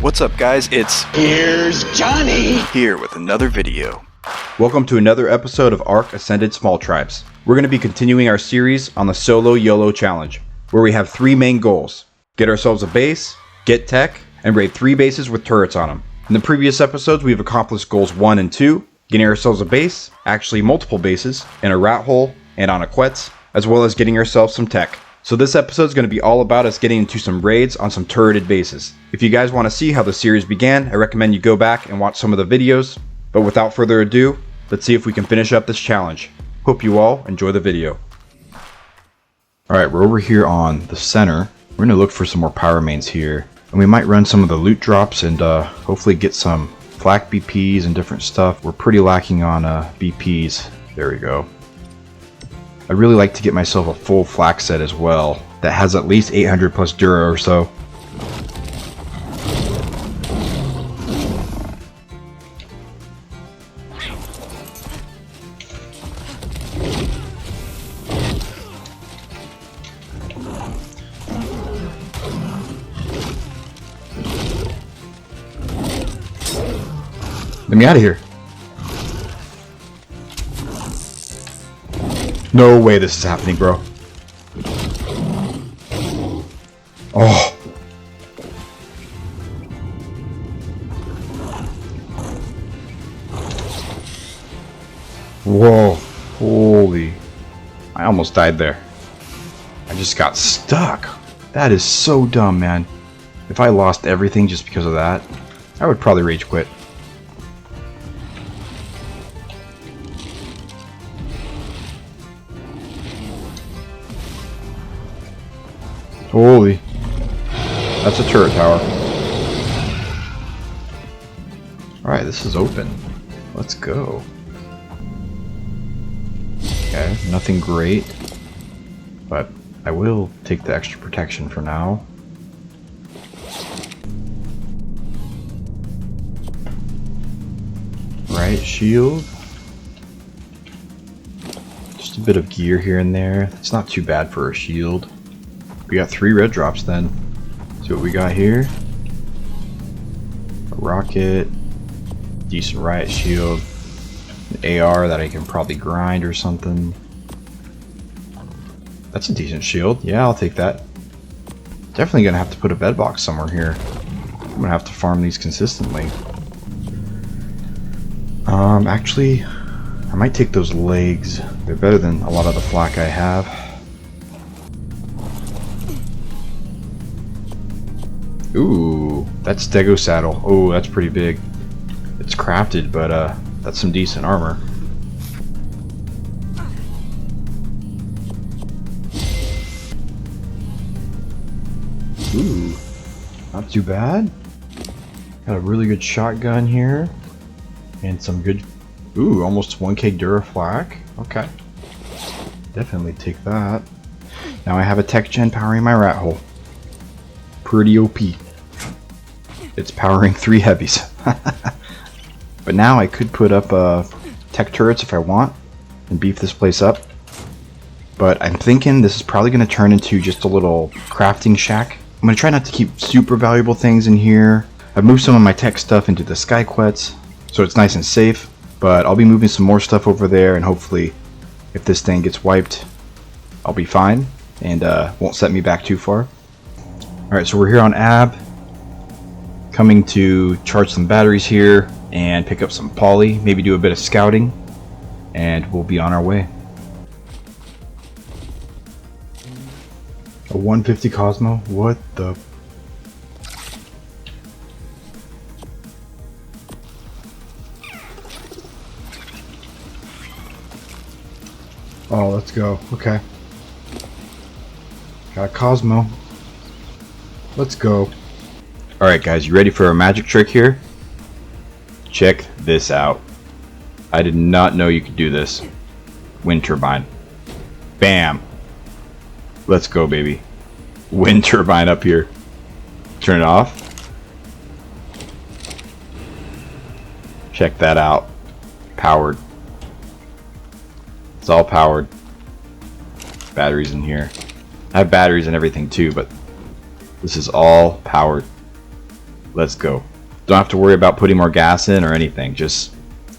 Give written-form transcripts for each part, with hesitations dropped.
What's up guys, Here's Johnny here with another video. Welcome to another episode of Ark Small Tribes. We're going to be continuing our series on the SOLO YOLO challenge, where we have three main goals. Get ourselves a base, get tech, and raid 3 bases with turrets on them. In the previous episodes we've accomplished goals 1 and 2, getting ourselves a base, actually multiple bases, in a rat hole and on a quetz, as well as getting ourselves some tech. So this episode is going to be all about us getting into some raids on some turreted bases. If you guys want to see how the series began, I recommend you go back and watch some of the videos. But without further ado, let's see if we can finish up this challenge. Hope you all enjoy the video. Alright, we're over here on the center. We're going to look for some more power mains here. And we might run some of the loot drops and hopefully get some flak BPs and different stuff. We're pretty lacking on BPs. There we go. I'd really like to get myself a full flak set as well that has at least 800 plus Dura or so. Let me out of here. No way this is happening, bro. Oh. Whoa. Holy. I almost died there. I just got stuck. That is so dumb, man. If I lost everything just because of that, I would probably rage quit. Holy. That's a turret tower. Alright, this is open. Let's go. Okay, nothing great. But I will take the extra protection for now. Right, shield. Just a bit of gear here and there. It's not too bad for a shield. We got 3 red drops then. See what we got here. A rocket, decent riot shield, an AR that I can probably grind or something. That's a decent shield. Yeah, I'll take that. Definitely gonna have to put a bed box somewhere here. I'm gonna have to farm these consistently. Actually, I might take those legs. They're better than a lot of the flak I have. Ooh, that's Stego saddle. Oh, that's pretty big. It's crafted, but that's some decent armor. Ooh, not too bad. Got a really good shotgun here, and some good. Ooh, almost 1k Dura flak. Okay, definitely take that. Now I have a tech gen powering my rat hole. Pretty OP. It's powering 3 heavies. But now I could put up tech turrets if I want and beef this place up. But I'm thinking this is probably going to turn into just a little crafting shack. I'm going to try not to keep super valuable things in here. I've moved some of my tech stuff into the sky quets, so it's nice and safe. But I'll be moving some more stuff over there, and hopefully if this thing gets wiped, I'll be fine and won't set me back too far. Alright, so we're here on AB, coming to charge some batteries here and pick up some poly, maybe do a bit of scouting, and we'll be on our way. A 150 Cosmo? What the? Oh, let's go. Okay. Got a Cosmo. Let's go. Alright guys, you ready for a magic trick here? Check this out. I did not know you could do this. Wind turbine. Bam! Let's go, baby. Wind turbine up here. Turn it off. Check that out. Powered. It's all powered. Batteries in here. I have batteries and everything too, but this is all powered. Let's go. Don't have to worry about putting more gas in or anything. Just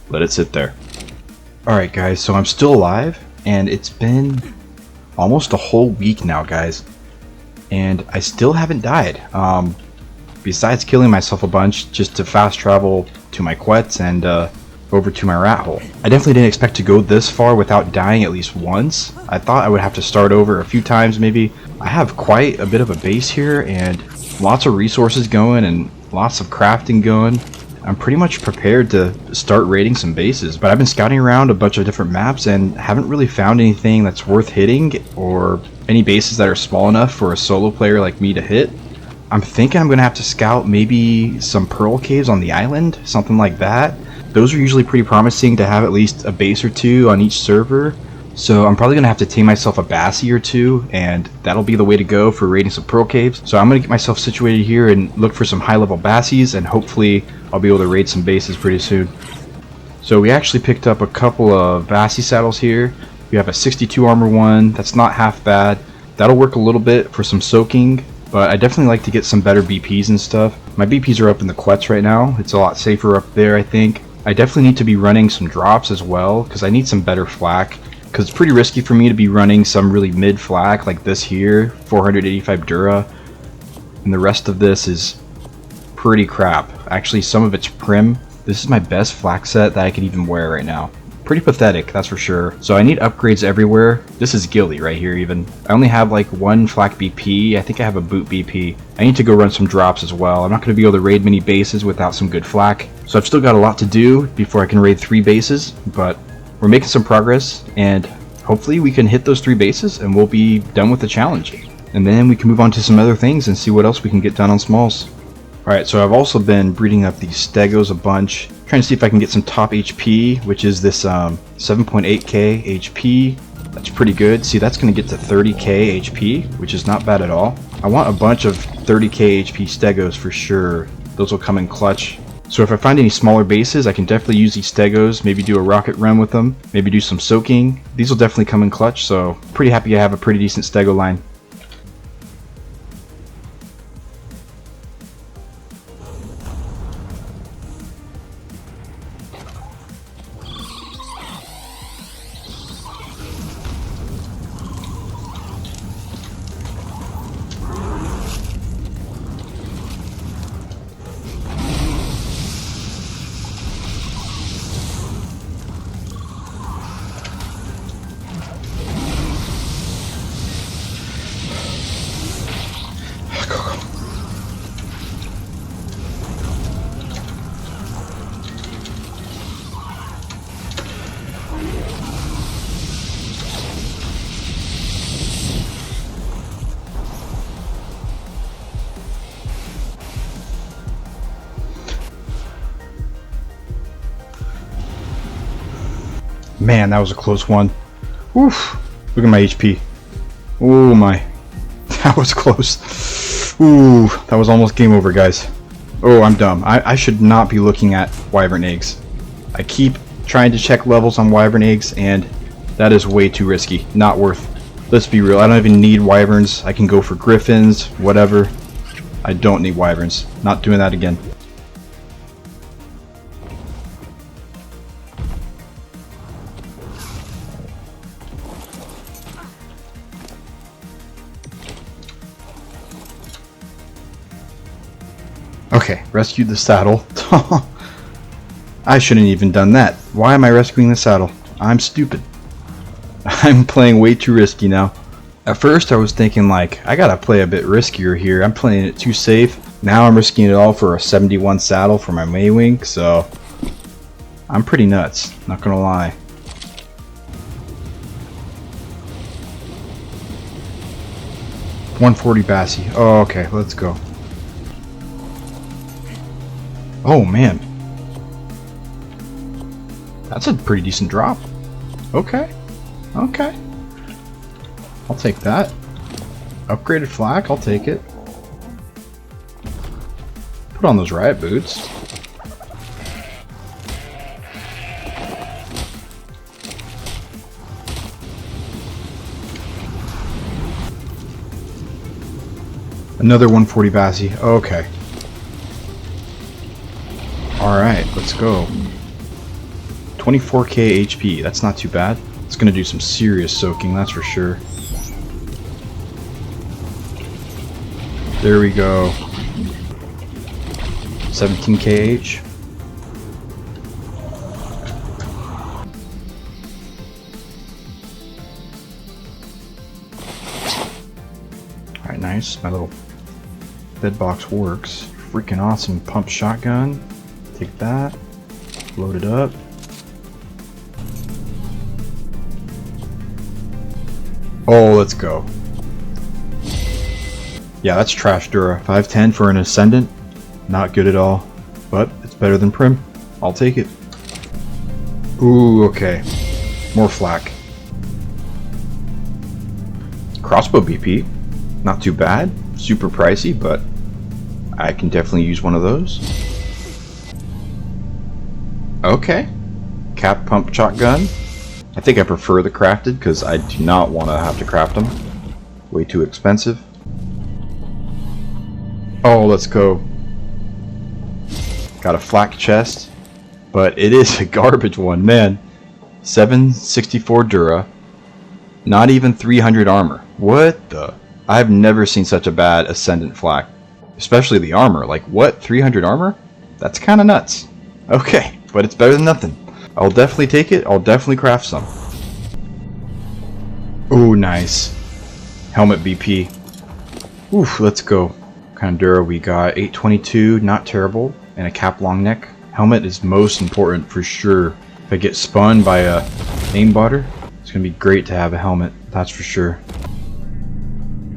let it sit there. Alright guys, so I'm still alive, and it's been almost a whole week now, guys. And I still haven't died. Besides killing myself a bunch just to fast travel to my quets and over to my rat hole. I definitely didn't expect to go this far without dying at least once. I thought I would have to start over a few times maybe. I have quite a bit of a base here and lots of resources going and lots of crafting going. I'm pretty much prepared to start raiding some bases, but I've been scouting around a bunch of different maps and haven't really found anything that's worth hitting or any bases that are small enough for a solo player like me to hit. I'm thinking I'm going to have to scout maybe some pearl caves on the island, something like that. Those are usually pretty promising to have at least a base or two on each server. So I'm probably going to have to tame myself a bassie or two, and that'll be the way to go for raiding some pearl caves. So I'm going to get myself situated here and look for some high level bassies, and hopefully I'll be able to raid some bases pretty soon. So we actually picked up a couple of bassie saddles here. We have a 62 armor one, that's not half bad. That'll work a little bit for some soaking, but I definitely like to get some better BPs and stuff. My BPs are up in the quets right now. It's a lot safer up there, I think. I definitely need to be running some drops as well, because I need some better flak. Because it's pretty risky for me to be running some really mid flak like this here, 485 Dura. And the rest of this is pretty crap. Actually, some of it's prim. This is my best flak set that I could even wear right now. Pretty pathetic, that's for sure. So I need upgrades everywhere. This is Gilly right here even. I only have like one flak BP. I think I have a boot BP. I need to go run some drops as well. I'm not going to be able to raid many bases without some good flak. So I've still got a lot to do before I can raid 3 bases, but we're making some progress, and hopefully we can hit those 3 bases and we'll be done with the challenge. And then we can move on to some other things and see what else we can get done on smalls. Alright, so I've also been breeding up these stegos a bunch, trying to see if I can get some top HP, which is this 7.8k HP. That's pretty good. See, that's going to get to 30k HP, which is not bad at all. I want a bunch of 30k HP stegos for sure. Those will come in clutch. So if I find any smaller bases, I can definitely use these stegos, maybe do a rocket run with them, maybe do some soaking. These will definitely come in clutch, so pretty happy I have a pretty decent stego line. Man, that was a close one. Oof. Look at my HP. Oh my. That was close. Ooh, that was almost game over, guys. Oh, I'm dumb. I should not be looking at wyvern eggs. I keep trying to check levels on wyvern eggs, and that is way too risky. Not worth. Let's be real. I don't even need wyverns. I can go for griffins, whatever. I don't need wyverns. Not doing that again. Okay, rescued the saddle. I shouldn't even done that. Why am I rescuing the saddle? I'm stupid. I'm playing way too risky now. At first I was thinking like, I gotta play a bit riskier here. I'm playing it too safe. Now I'm risking it all for a 71 saddle for my Maywing, so I'm pretty nuts, not gonna lie. $140 Bassie. Oh, okay, let's go. Oh man, that's a pretty decent drop. Okay, okay, I'll take that. Upgraded flak, I'll take it. Put on those riot boots. Another 140 Bassie. Okay. Alright, let's go. 24k HP, that's not too bad. It's gonna do some serious soaking, that's for sure. There we go. 17k H. Alright, nice. My little bed box works. Freaking awesome pump shotgun. Take that. Load it up. Oh, let's go. Yeah, that's trash Dura. 510 for an Ascendant. Not good at all. But it's better than Prim. I'll take it. Ooh, okay. More flak. Crossbow BP. Not too bad. Super pricey, but I can definitely use one of those. Okay. Cap pump shotgun. I think I prefer the crafted because I do not want to have to craft them. Way too expensive. Oh, let's go. Got a flak chest, but it is a garbage one, man. 764 Dura. Not even 300 armor. What the? I've never seen such a bad Ascendant flak. Especially the armor. Like, what? 300 armor? That's kind of nuts. Okay, but it's better than nothing. I'll definitely take it. I'll definitely craft some. Oh, nice. Helmet BP. Oof, let's go. What kind of Dura we got? 822, not terrible. And a cap long neck. Helmet is most important for sure. If I get spun by a aimbotter, it's going to be great to have a helmet. That's for sure.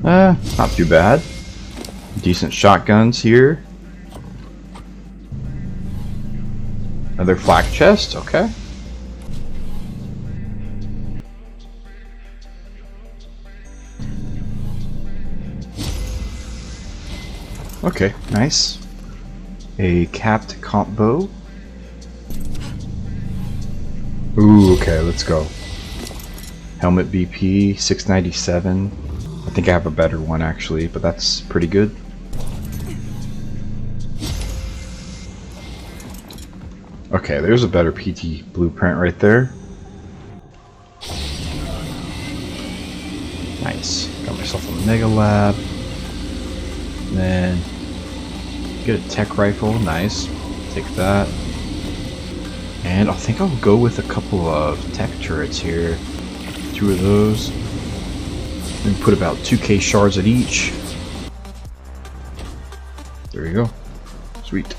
Not too bad. Decent shotguns here. Another flak chest, okay. Okay, nice. A capped comp bow. Ooh, okay, let's go. Helmet BP, 697. I think I have a better one actually, but that's pretty good. Okay, there's a better PT blueprint right there. Nice. Got myself a Mega Lab. And then get a tech rifle. Nice. Take that. And I think I'll go with a couple of tech turrets here. 2 of those. And put about 2k shards at each. There we go. Sweet.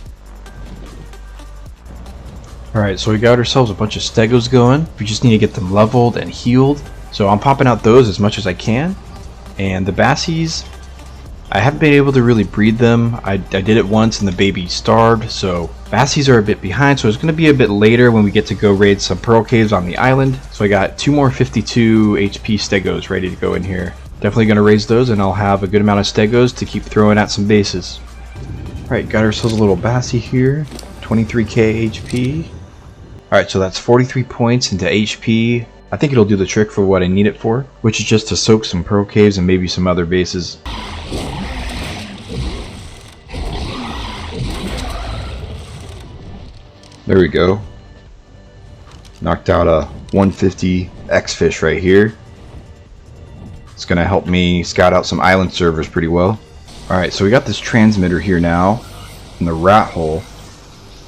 Alright, so we got ourselves a bunch of stegos going. We just need to get them leveled and healed. So I'm popping out those as much as I can. And the bassies, I haven't been able to really breed them. I did it once and the baby starved, so bassies are a bit behind, so it's going to be a bit later when we get to go raid some pearl caves on the island. So I got 2 more 52 HP stegos ready to go in here. Definitely going to raise those and I'll have a good amount of stegos to keep throwing at some bases. Alright, got ourselves a little bassie here. 23k HP. Alright, so that's 43 points into HP. I think it'll do the trick for what I need it for, which is just to soak some pearl caves and maybe some other bases. There we go. Knocked out a 150 X-Fish right here. It's going to help me scout out some island servers pretty well. Alright, so we got this transmitter here now in the rat hole.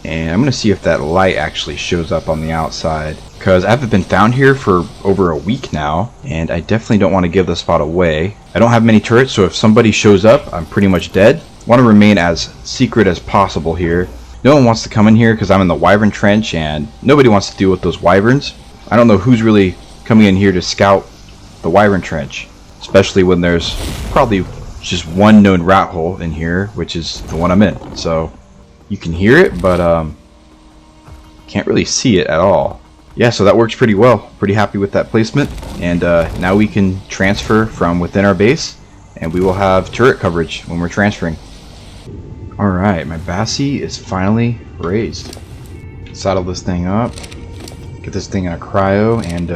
And I'm going to see if that light actually shows up on the outside. Because I haven't been found here for over a week now. And I definitely don't want to give the spot away. I don't have many turrets, so if somebody shows up, I'm pretty much dead. I want to remain as secret as possible here. No one wants to come in here because I'm in the Wyvern Trench and nobody wants to deal with those Wyverns. I don't know who's really coming in here to scout the Wyvern Trench. Especially when there's probably just one known rat hole in here, which is the one I'm in. So you can hear it, but can't really see it at all. Yeah, so that works pretty well. Pretty happy with that placement. And now we can transfer from within our base and we will have turret coverage when we're transferring. Alright, my Bassie is finally raised. Saddle this thing up, get this thing in a cryo, and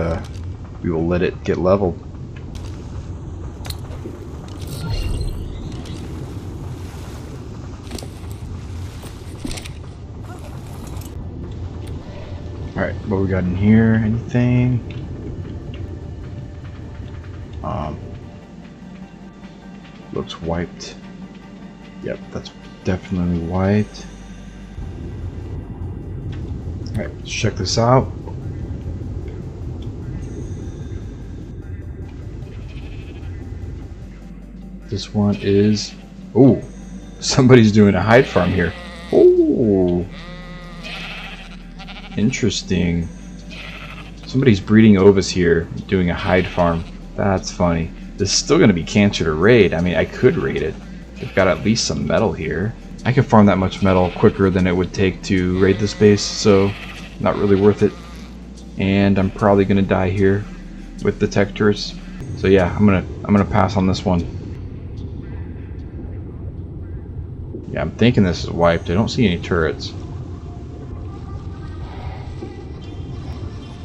we will let it get leveled. Alright, what we got in here? Anything? Looks wiped. Yep, that's definitely wiped. Alright, let's check this out. This one is... Oh! Somebody's doing a hide farm here. Oh! Interesting. Somebody's breeding ovis here, doing a hide farm. That's funny. This is still going to be cancer to raid. I mean, I could raid it. They've got at least some metal here. I can farm that much metal quicker than it would take to raid this base, so not really worth it. And I'm probably going to die here with the tech turrets. So yeah, I'm gonna pass on this one. Yeah, I'm thinking this is wiped. I don't see any turrets.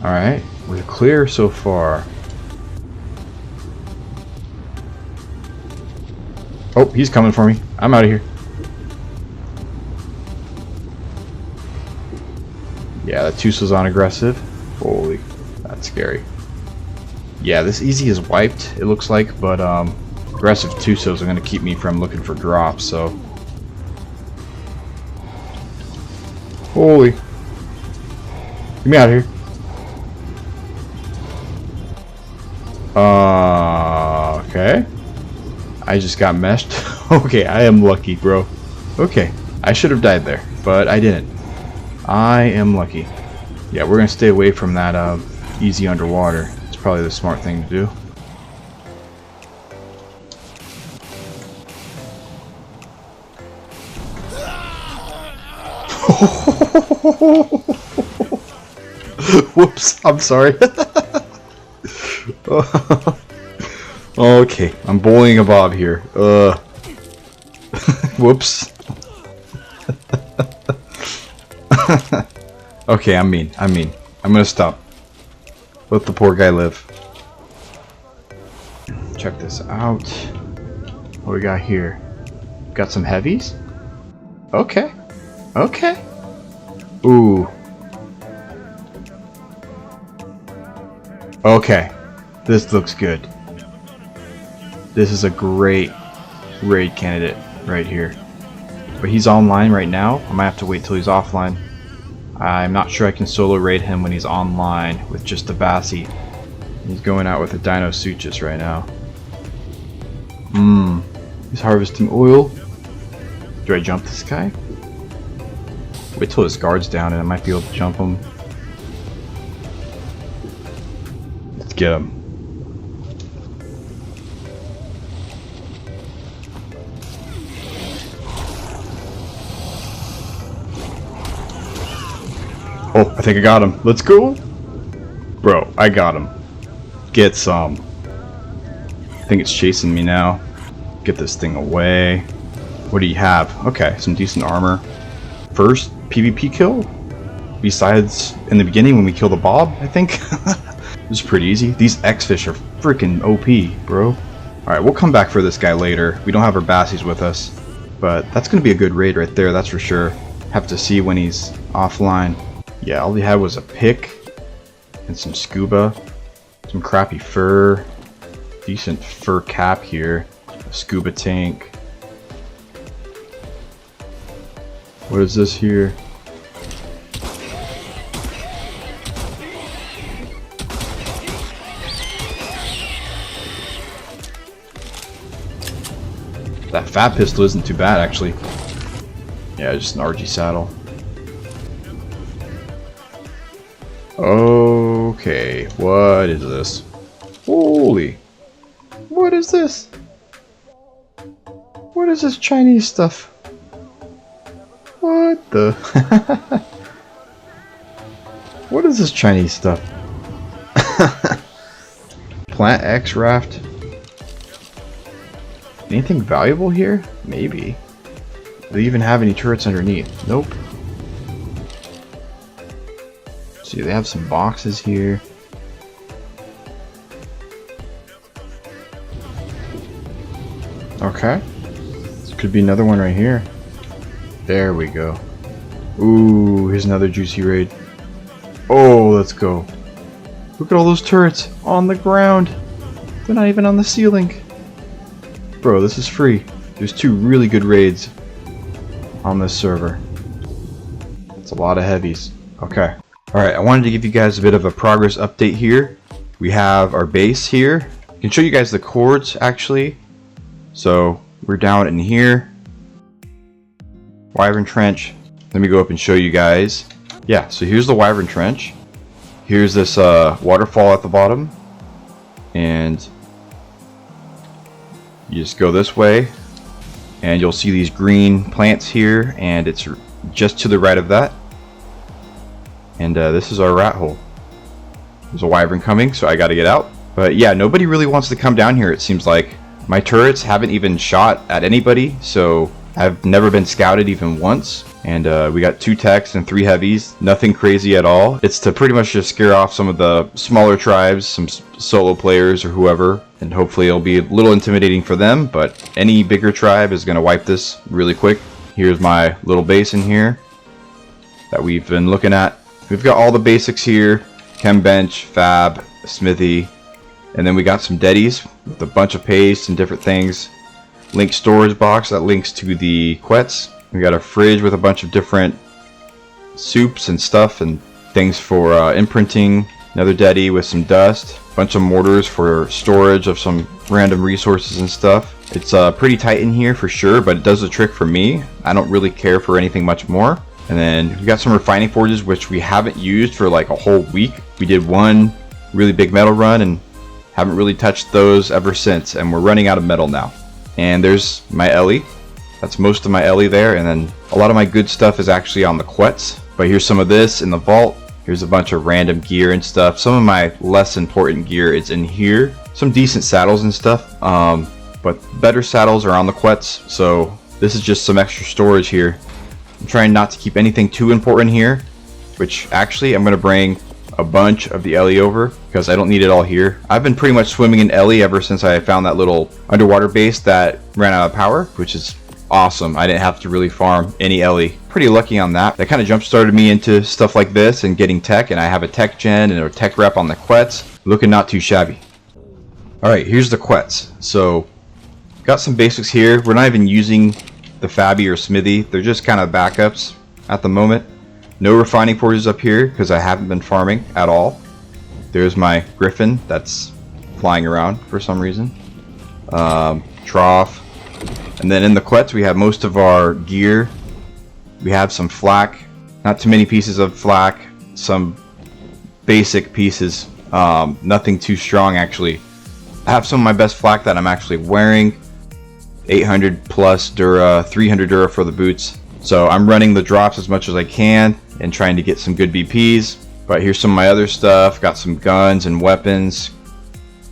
Alright, we're clear so far. Oh, he's coming for me. I'm out of here. Yeah, the Tusa's on aggressive. Holy, that's scary. Yeah, this easy is wiped, it looks like, but aggressive Tusos are going to keep me from looking for drops, so... Holy. Get me out of here. Okay. I just got meshed. Okay, I am lucky, bro. Okay, I should have died there, but I didn't. I am lucky. Yeah, we're gonna stay away from that easy underwater. It's probably the smart thing to do. Whoops, I'm sorry. Okay, I'm bowling a bob here. Whoops. Okay, I'm mean. I'm gonna stop. Let the poor guy live. Check this out. What we got here? Got some heavies? Okay. Okay. Ooh. Okay. This looks good. This is a great raid candidate right here. But he's online right now. I might have to wait till he's offline. I'm not sure I can solo raid him when he's online with just the Bassi. He's going out with a Dino Suchus right now. He's harvesting oil. Do I jump this guy? Wait till his guard's down and I might be able to jump him. Let's get him. Oh, I think I got him. Let's go. Bro, I got him. Get some. I think it's chasing me now. Get this thing away. What do you have? Okay, some decent armor. First PvP kill? Besides in the beginning when we kill the Bob, I think. This is pretty easy. These X-Fish are freaking OP, bro. Alright, we'll come back for this guy later. We don't have our Bassies with us. But that's going to be a good raid right there, that's for sure. Have to see when he's offline. Yeah, all he had was a pick and some scuba, some crappy fur, decent fur cap here, a scuba tank. What is this here? That fat pistol isn't too bad actually. Yeah, just an RG saddle. Okay, what is this? Holy! What is this? What is this Chinese stuff? What the? What is this Chinese stuff? Plant X raft? Anything valuable here? Maybe. Do they even have any turrets underneath? Nope. See, they have some boxes here. Okay. This could be another one right here. There we go. Ooh, here's another juicy raid. Oh, let's go. Look at all those turrets on the ground. They're not even on the ceiling. Bro, this is free. There's 2 really good raids on this server. It's a lot of heavies. Okay. Alright, I wanted to give you guys a bit of a progress update here. We have our base here. I can show you guys the cords actually. So we're down in here. Wyvern Trench. Let me go up and show you guys. Yeah, so here's the Wyvern Trench. Here's this waterfall at the bottom. And you just go this way. And you'll see these green plants here. And it's just to the right of that. And this is our rat hole. There's a wyvern coming, so I gotta get out. But yeah, nobody really wants to come down here, it seems like. My turrets haven't even shot at anybody, so I've never been scouted even once. And we got 2 techs and 3 heavies. Nothing crazy at all. It's to pretty much just scare off some of the smaller tribes, some solo players or whoever. And hopefully it'll be a little intimidating for them, but any bigger tribe is gonna wipe this really quick. Here's my little base in here that we've been looking at. We've got all the basics here. Chem bench, fab, smithy, and then we got some deadies with a bunch of paste and different things. Link storage box that links to the quets. We got a fridge with a bunch of different soups and stuff and things for imprinting. Another deady with some dust. A bunch of mortars for storage of some random resources and stuff. It's pretty tight in here for sure, but it does the trick for me. I don't really care for anything much more. And then we got some refining forges, which we haven't used for like a whole week. We did one really big metal run and haven't really touched those ever since. And we're running out of metal now. And there's my Ellie. That's most of my Ellie there. And then a lot of my good stuff is actually on the quets. But here's some of this in the vault. Here's a bunch of random gear and stuff. Some of my less important gear is in here. Some decent saddles and stuff. But better saddles are on the quets. So this is just some extra storage here. I'm trying not to keep anything too important here, which actually I'm going to bring a bunch of the Ellie over because I don't need it all here. I've been pretty much swimming in Ellie ever since I found that little underwater base that ran out of power, which is awesome. I didn't have to really farm any Ellie. Pretty lucky on that. That kind of jump started me into stuff like this and getting tech, and I have a tech gen and a tech rep on the quets. Looking not too shabby. Alright, here's the quets. So, got some basics here. We're not even using the Fabby or Smithy. They're just kind of backups at the moment. No refining forges up here because I haven't been farming at all. There's my Griffin that's flying around for some reason. Trough. And then in the quets we have most of our gear. We have some flak. Not too many pieces of flak. Some basic pieces. Nothing too strong actually. I have some of my best flak that I'm actually wearing. 800 plus Dura, 300 Dura for the boots. So I'm running the drops as much as I can and trying to get some good BPs. But here's some of my other stuff. Got some guns and weapons,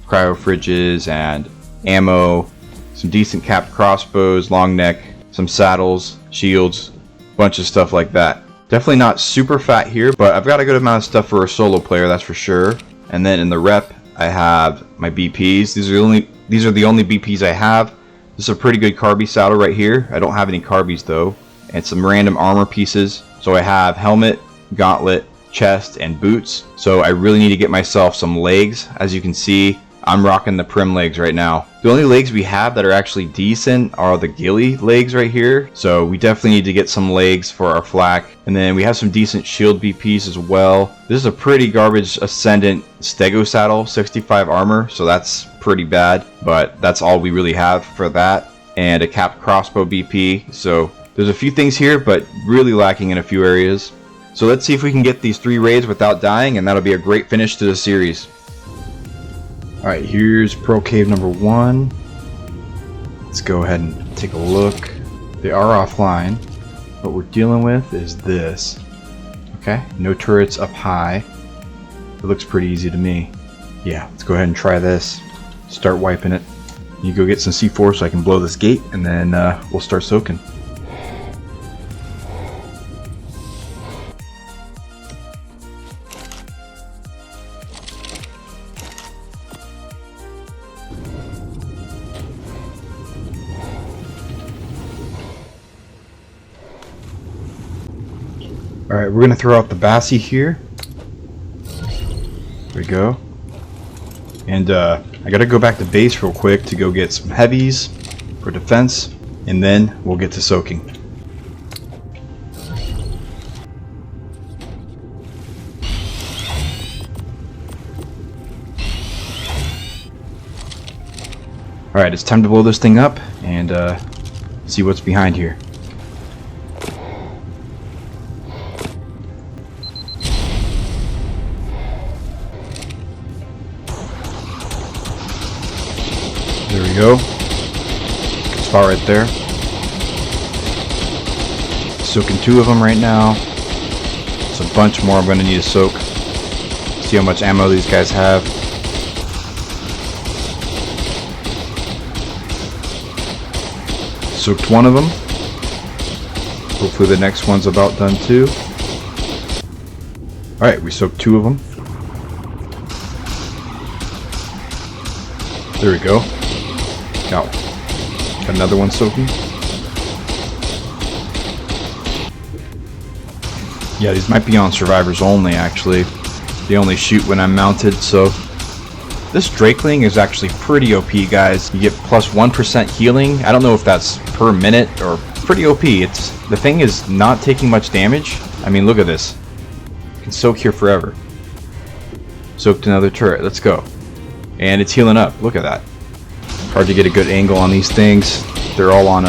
cryo fridges and ammo, some decent capped crossbows, long neck, some saddles, shields, bunch of stuff like that. Definitely not super fat here, but I've got a good amount of stuff for a solo player, that's for sure. And then in the rep, I have my BPs. These are the only BPs I have. This is a pretty good carby saddle right here. I don't have any carbies though. And some random armor pieces. So I have helmet, gauntlet, chest, and boots. So I really need to get myself some legs. As you can see, I'm rocking the prim legs right now. The only legs we have that are actually decent are the ghillie legs right here. So we definitely need to get some legs for our flak. And then we have some decent shield BPs as well. This is a pretty garbage Ascendant Stego saddle, 65 armor. So that's pretty bad. But that's all we really have for that. And a capped crossbow BP. So there's a few things here, but really lacking in a few areas. So let's see if we can get these 3 raids without dying. And that'll be a great finish to the series. Alright, here's Pearl Cave number 1. Let's go ahead and take a look. They are offline. What we're dealing with is this. Okay, no turrets up high. It looks pretty easy to me. Yeah, let's go ahead and try this. Start wiping it. You go get some C4 so I can blow this gate, and then we'll start soaking. Alright, we're going to throw out the Bassie here. we go. And I gotta go back to base real quick to go get some heavies for defense, and then we'll get to soaking. Alright, it's time to blow this thing up and see what's behind here. There we go. Good spot right there. Soaking 2 of them right now. It's a bunch more I'm going to need to soak. See how much ammo these guys have. Soaked 1 of them. Hopefully the next one's about done too. Alright, we soaked 2 of them. There we go. Got another one soaking. Yeah, these might be on survivors only actually. They only shoot when I'm mounted, so this Drakeling is actually pretty OP, guys. You get plus 1% healing. I don't know if that's per minute or pretty OP. The thing is not taking much damage. I mean, look at this. You can soak here forever. Soaked another turret. Let's go. And it's healing up. Look at that. Hard to get a good angle on these things. They're all on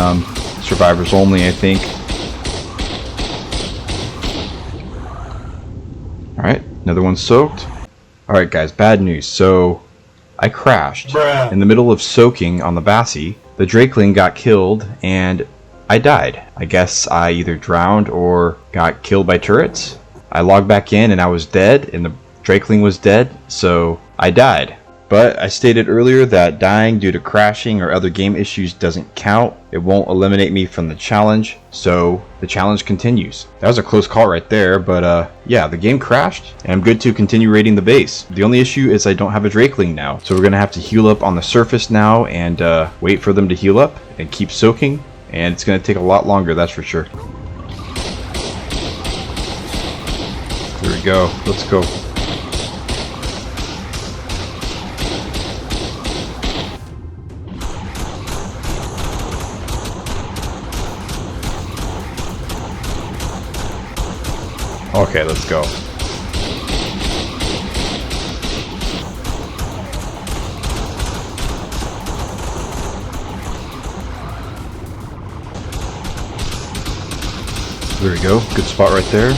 survivors only, I think. Alright, another one soaked. Alright guys, bad news. So I crashed in the middle of soaking on the Bassie. The Drakeling got killed and I died. I guess I either drowned or got killed by turrets. I logged back in and I was dead, and the Drakeling was dead, so I died. But I stated earlier that dying due to crashing or other game issues doesn't count. It won't eliminate me from the challenge, so the challenge continues. That was a close call right there, but yeah, the game crashed, and I'm good to continue raiding the base. The only issue is I don't have a Drakeling now, so we're gonna have to heal up on the surface now and wait for them to heal up and keep soaking, and it's gonna take a lot longer, that's for sure. There we go, let's go. Okay, let's go. There we go. Good spot right there.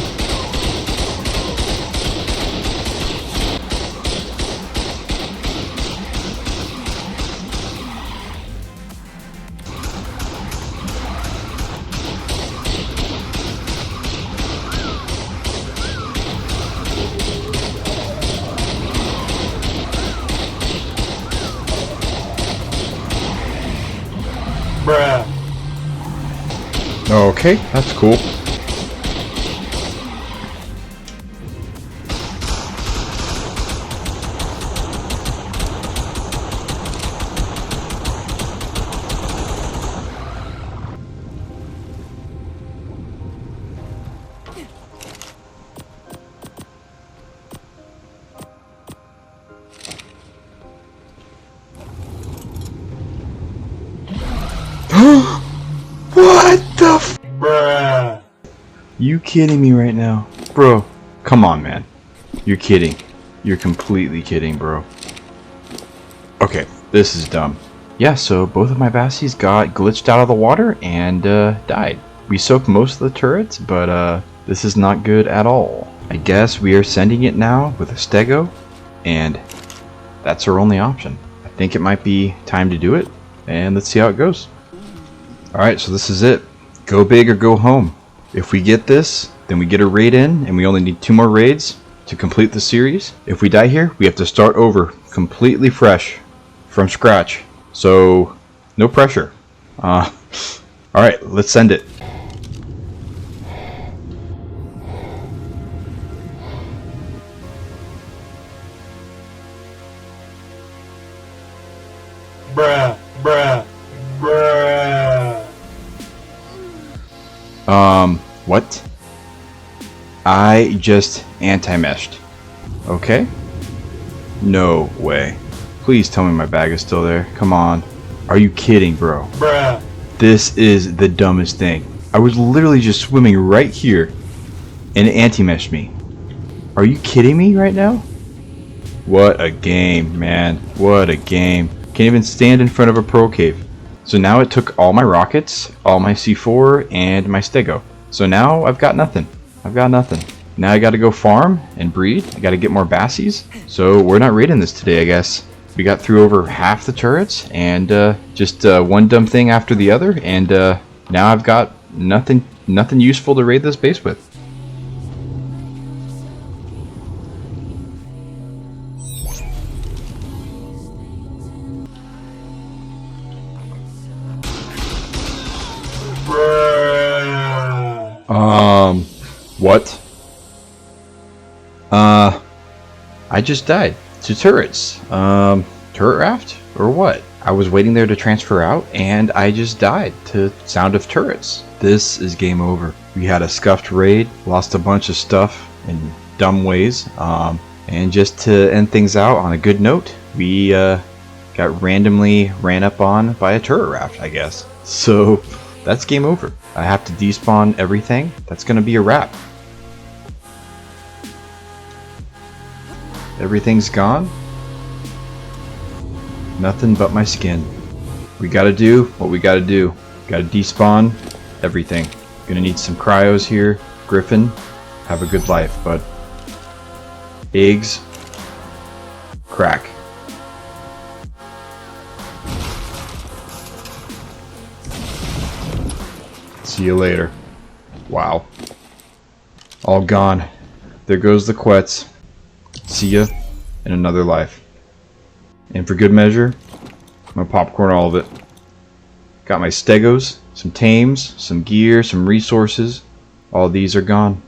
Okay, that's cool. What the f- Bruh. You kidding me right now? Bro, come on, man. You're kidding. You're completely kidding, bro. Okay, this is dumb. Yeah, so both of my Bassies got glitched out of the water and died. We soaked most of the turrets, but this is not good at all. I guess we are sending it now with a Stego, and that's our only option. I think it might be time to do it, and let's see how it goes. Alright, so this is it. Go big or go home. If we get this, then we get a raid in, and we only need 2 more raids to complete the series. If we die here, we have to start over completely fresh from scratch. So, no pressure. Alright, let's send it. Bruh, bruh, bruh. What? I just anti-meshed. Okay. No way. Please tell me my bag is still there. Come on. Are you kidding, bro? Bruh. This is the dumbest thing. I was literally just swimming right here and it anti-meshed me. Are you kidding me right now? What a game, man. What a game. Can't even stand in front of a pro cave. So now it took all my rockets, all my C4, and my stego. So now I've got nothing. I've got nothing. Now I gotta go farm and breed. I gotta get more bassies. So we're not raiding this today, I guess. We got through over half the turrets and just one dumb thing after the other, and now I've got nothing useful to raid this base with. Bruh. What? I just died to turrets. Turret raft or what? I was waiting there to transfer out and I just died to sound of turrets. This is game over. We had a scuffed raid, lost a bunch of stuff in dumb ways, and just to end things out on a good note, we got randomly ran up on by a turret raft, I guess. So that's game over. I have to despawn everything. That's gonna be a wrap. Everything's gone. Nothing but my skin. We gotta do what we gotta do. Gotta despawn everything. Gonna need some cryos here. Griffin, have a good life, bud. Eggs, crack. See you later. Wow. All gone. There goes the quets. See ya in another life. And for good measure, I'm gonna popcorn all of it. Got my stegos, some tames, some gear, some resources. All these are gone.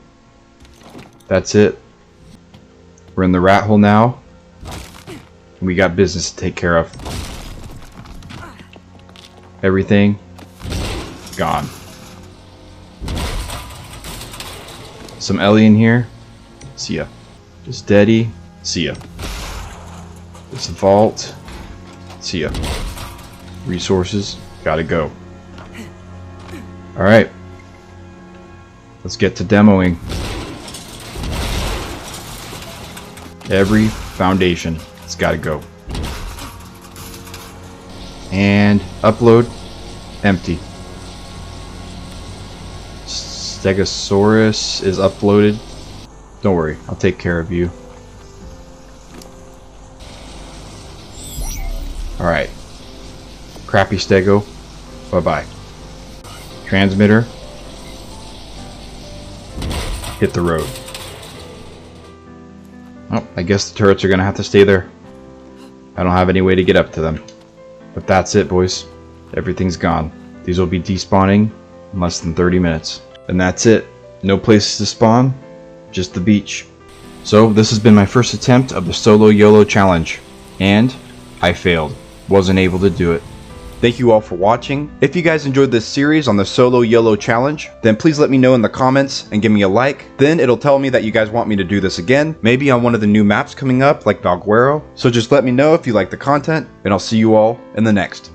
That's it. We're in the rat hole now. And we got business to take care of. Everything gone. Some Ellie in here. See ya. Just Daddy. See ya. This vault. See ya. Resources. Gotta go. Alright. Let's get to demoing. Every foundation. It's gotta go. And upload. Empty. Stegosaurus is uploaded. Don't worry, I'll take care of you. Alright. Crappy stego. Bye-bye. Transmitter. Hit the road. Oh, I guess the turrets are gonna have to stay there. I don't have any way to get up to them. But that's it, boys. Everything's gone. These will be despawning in less than 30 minutes. And that's it. No places to spawn. Just the beach. So this has been my first attempt of the Solo YOLO challenge, and I failed. Wasn't able to do it. Thank you all for watching. If you guys enjoyed this series on the Solo YOLO challenge, then please let me know in the comments and give me a like. Then it'll tell me that you guys want me to do this again, maybe on one of the new maps coming up like Valguero. So just let me know if you like the content, and I'll see you all in the next.